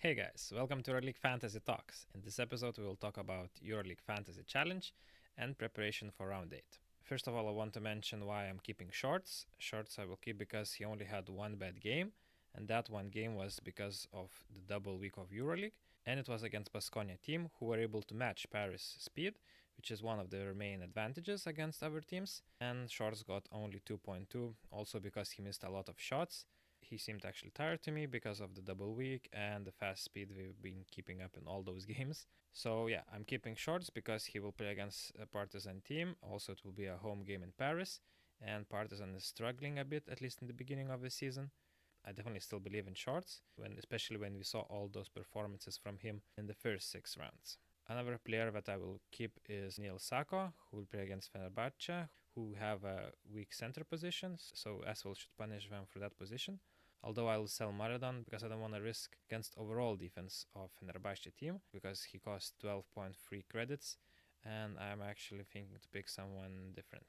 Hey guys, welcome to Euroleague Fantasy Talks. In this episode, we will talk about Euroleague Fantasy Challenge and preparation for round 8. First of all, I want to mention why I'm keeping Shorts. Shorts I will keep because he only had one bad game, and that one game was because of the double week of Euroleague, and it was against Baskonia team who were able to match Paris' speed, which is one of their main advantages against other teams, and Shorts got only 2.2, also because he missed a lot of shots. He seemed actually tired to me because of the double week and the fast speed we've been keeping up in all those games. So yeah, I'm keeping Shorts because he will play against a Partizan team. Also, it will be a home game in Paris, and Partizan is struggling a bit, at least in the beginning of the season. I definitely still believe in Shorts, especially when we saw all those performances from him in the first 6 rounds. Another player that I will keep is Neil Sako, who will play against Fenerbahce, who have a weak center position, so Aswell should punish them for that position. Although I will sell Maradon because I don't want to risk against overall defense of Fenerbahce team because he costs 12.3 credits, and I'm actually thinking to pick someone different.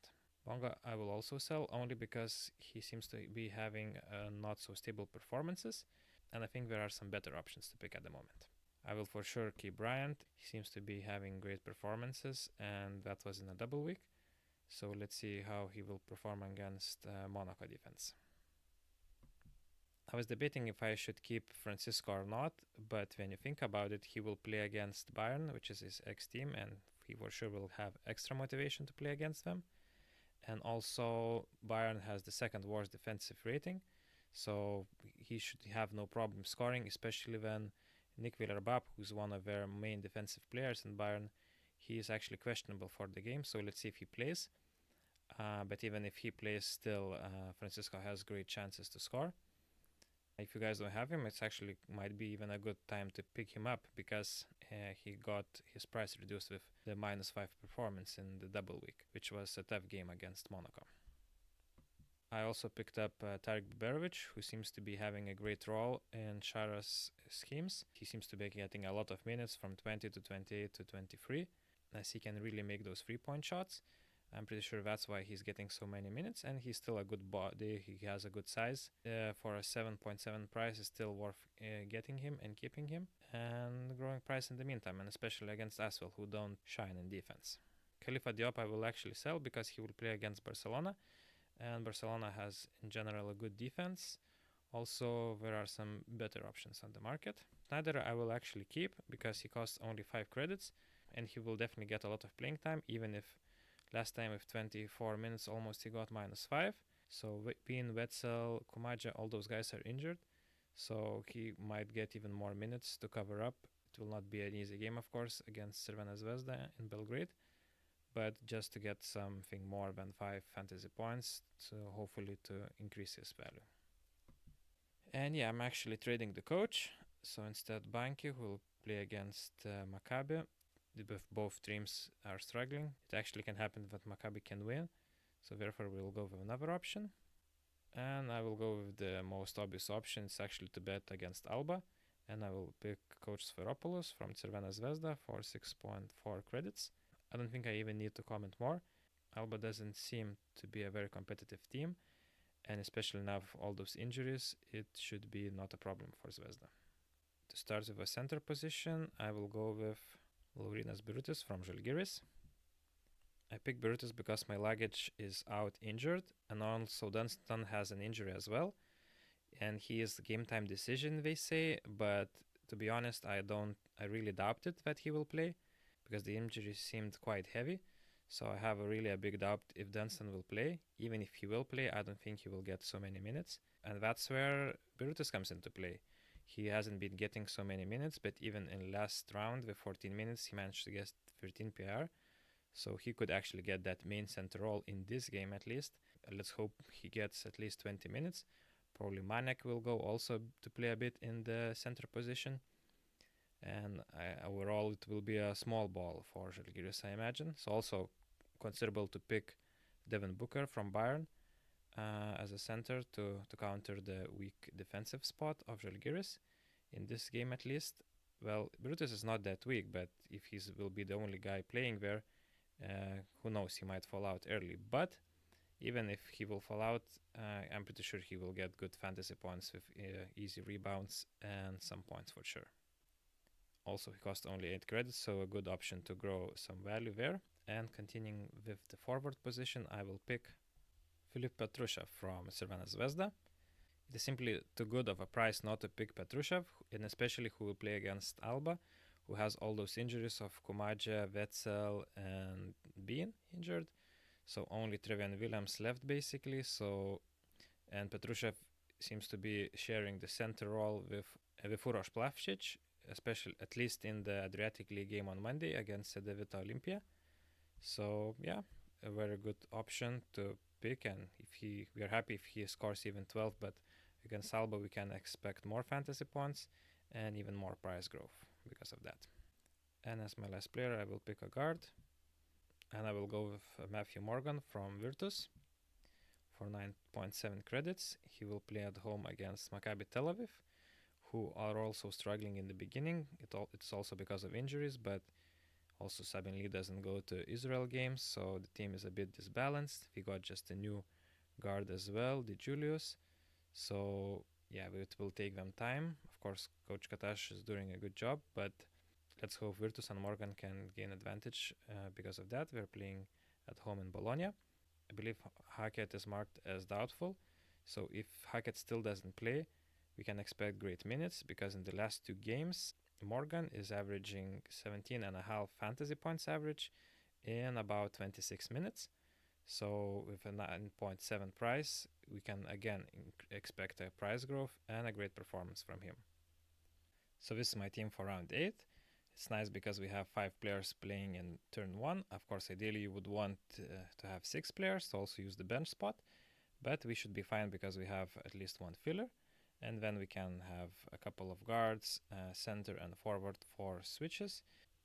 Bonga I will also sell only because he seems to be having not so stable performances, and I think there are some better options to pick at the moment. I will for sure keep Bryant. He seems to be having great performances, and that was in a double week. So let's see how he will perform against Monaco defense. I was debating if I should keep Francisco or not, but when you think about it, he will play against Bayern, which is his ex-team, and he for sure will have extra motivation to play against them. And also, Bayern has the second worst defensive rating, so he should have no problem scoring, especially when Nick Villerbap, who's one of their main defensive players in Bayern, he is actually questionable for the game, so let's see if he plays. But even if he plays, still, Francisco has great chances to score. If you guys don't have him, it's actually might be even a good time to pick him up because he got his price reduced with the -5 performance in the double week, which was a tough game against Monaco. I also picked up Tarik Beberovic, who seems to be having a great role in Shara's schemes. He seems to be getting a lot of minutes from 20 to 28 to 23, as he can really make those 3-point shots. I'm pretty sure that's why he's getting so many minutes, and he's still a good body. He has a good size. For a 7.7 price, is still worth getting him and keeping him. And growing price in the meantime, and especially against Aswell, who don't shine in defense. Khalifa Diop I will actually sell because he will play against Barcelona, and Barcelona has in general a good defense. Also, there are some better options on the market. Schneider I will actually keep because he costs only 5 credits, and he will definitely get a lot of playing time, even if last time with 24 minutes almost he got -5. So Pin, Wetzel, Kumaja, all those guys are injured. So he might get even more minutes to cover up. It will not be an easy game, of course, against Crvena Zvezda in Belgrade. But just to get something more than 5 fantasy points, so hopefully to increase his value. And yeah, I'm actually trading the coach. So instead Banki will play against Maccabi. Both teams are struggling. It actually can happen that Maccabi can win, so therefore we'll go with another option. And I will go with the most obvious option. It's actually to bet against Alba, and I will pick Coach Sferopoulos from Crvena Zvezda for 6.4 credits. I don't think I even need to comment more. Alba doesn't seem to be a very competitive team, and especially now with all those injuries, it should be not a problem for Zvezda. To start with a center position, I will go with Laurynas Birutis from Žalgiris. I picked Birutis because my luggage is out injured, and also Dunstan has an injury as well, and he is the game time decision, they say, but to be honest, I really doubted that he will play because the injury seemed quite heavy. So I have a big doubt if Dunstan will play. Even if he will play, I don't think he will get so many minutes, and that's where Birutis comes into play. He hasn't been getting so many minutes, but even in last round with 14 minutes, he managed to get 13 PR. So he could actually get that main center role in this game at least. Let's hope he gets at least 20 minutes. Probably Manek will go also to play a bit in the center position. And overall, it will be a small ball for Žalgiris, I imagine. So also considerable to pick Devin Booker from Bayern as a center to counter the weak defensive spot of Žalgiris in this game at least. Well, Brutus is not that weak, but if he will be the only guy playing there, who knows, he might fall out early. But even if he will fall out, I'm pretty sure he will get good fantasy points with easy rebounds and some points for sure. Also, he cost only 8 credits, so a good option to grow some value there. And continuing with the forward position, I will pick Filip Petrushev from Crvena Zvezda. It is simply too good of a price not to pick Petrushev, and especially who will play against Alba, who has all those injuries of Kumaja, Wetzel, and Bean injured. So only Trevian Williams left basically. And Petrushev seems to be sharing the center role with Uroš Plavšić, especially at least in the Adriatic League game on Monday against Cedevita Olympia. So yeah, a very good option to pick, and we are happy if he scores even 12, but against Alba we can expect more fantasy points and even more price growth because of that. And as my last player, I will pick a guard, and I will go with Matthew Morgan from Virtus for 9.7 credits. He will play at home against Maccabi Tel Aviv, who are also struggling in the beginning. It's also because of injuries, but also Sabin Lee doesn't go to Israel games, so the team is a bit disbalanced. We got just a new guard as well, Di Julius. So yeah, it will take them time. Of course, Coach Katash is doing a good job, but let's hope Virtus and Morgan can gain advantage because of that. We're playing at home in Bologna. I believe Hackett is marked as doubtful, so if Hackett still doesn't play, we can expect great minutes, because in the last 2 games, Morgan is averaging 17.5 fantasy points average in about 26 minutes. So with a 9.7 price, we can again expect a price growth and a great performance from him. So this is my team for round 8. It's nice because we have 5 players playing in turn 1. Of course, ideally you would want to have 6 players to also use the bench spot, but we should be fine because we have at least 1 filler, and then we can have a couple of guards, center and forward for switches.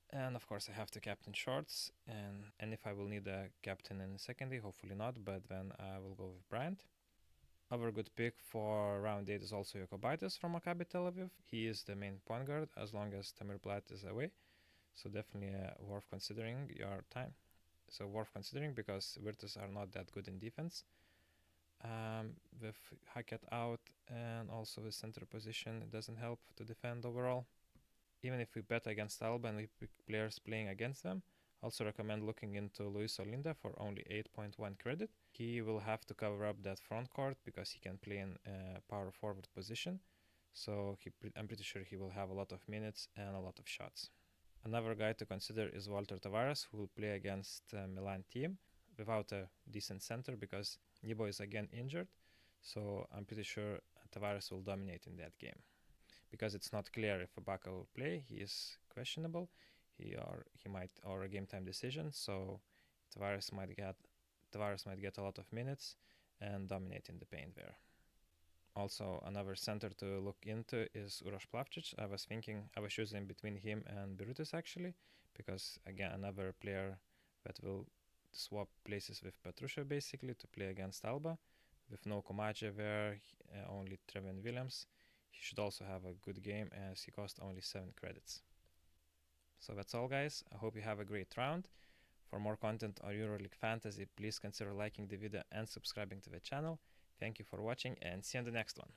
And of course I have to captain shorts, and if I will need a captain in secondary, hopefully not, but then I will go with Bryant. Our good pick for round 8 is also Jokubaitis from Maccabi Tel Aviv. He is the main point guard as long as Tamir Plat is away. So definitely worth considering your time. So worth considering because Virtus are not that good in defense. With Hackett out and also the center position, it doesn't help to defend overall. Even if we bet against Alba and we pick players playing against them, also recommend looking into Luis Olinda for only 8.1 credit. He will have to cover up that front court because he can play in power forward position. So I'm pretty sure he will have a lot of minutes and a lot of shots. Another guy to consider is Walter Tavares, who will play against Milan team without a decent center because Nibo is again injured. So I'm pretty sure Tavares will dominate in that game. Because it's not clear if Ibaka will play, he is questionable. He might or a game time decision, so Tavares might get a lot of minutes and dominate in the paint there. Also, another center to look into is Uroš Plavšić. I was choosing between him and Birutis actually, because again another player that will swap places with Petrushev basically to play against Alba, with no Komache there, only Trevian Williams. He should also have a good game as he cost only 7 credits. So that's all, guys. I hope you have a great round. For more content on Euroleague Fantasy, please consider liking the video and subscribing to the channel. Thank you for watching and see you on the next one.